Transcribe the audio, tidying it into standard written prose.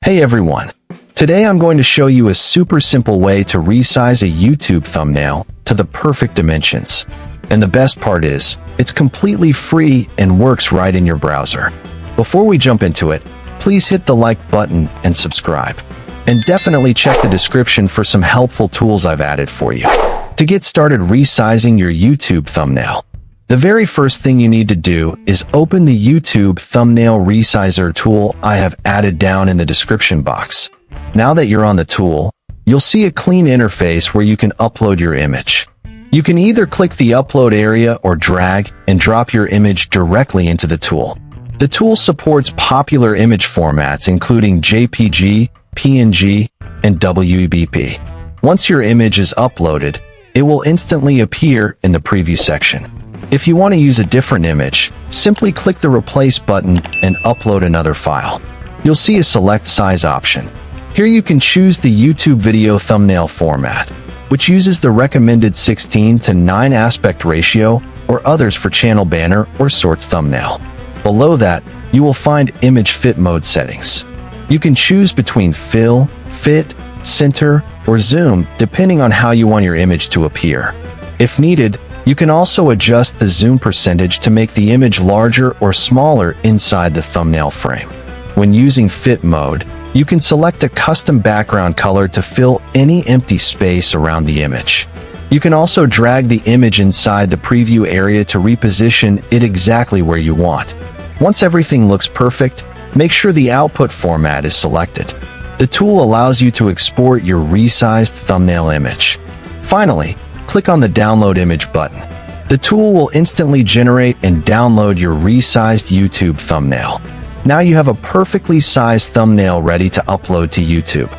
Hey everyone! Today I'm going to show you a super simple way to resize a YouTube thumbnail to the perfect dimensions. And the best part is, it's completely free and works right in your browser. Before we jump into it, please hit the like button and subscribe. And definitely check the description for some helpful tools I've added for you. To get started resizing your YouTube thumbnail, the very first thing you need to do is open the YouTube Thumbnail Resizer tool I have added down in the description box. Now that you're on the tool, you'll see a clean interface where you can upload your image. You can either click the upload area or drag and drop your image directly into the tool. The tool supports popular image formats including JPG, PNG, and WebP. Once your image is uploaded, it will instantly appear in the preview section. If you want to use a different image, simply click the Replace button and upload another file. You'll see a Select Size option. Here you can choose the YouTube video thumbnail format, which uses the recommended 16:9 aspect ratio or others for channel banner or sorts thumbnail. Below that, you will find image fit mode settings. You can choose between fill, fit, center, or zoom depending on how you want your image to appear. If needed, you can also adjust the zoom percentage to make the image larger or smaller inside the thumbnail frame. When using fit mode, you can select a custom background color to fill any empty space around the image. You can also drag the image inside the preview area to reposition it exactly where you want. Once everything looks perfect, make sure the output format is selected. The tool allows you to export your resized thumbnail image. Finally, click on the Download Image button. The tool will instantly generate and download your resized YouTube thumbnail. Now you have a perfectly sized thumbnail ready to upload to YouTube.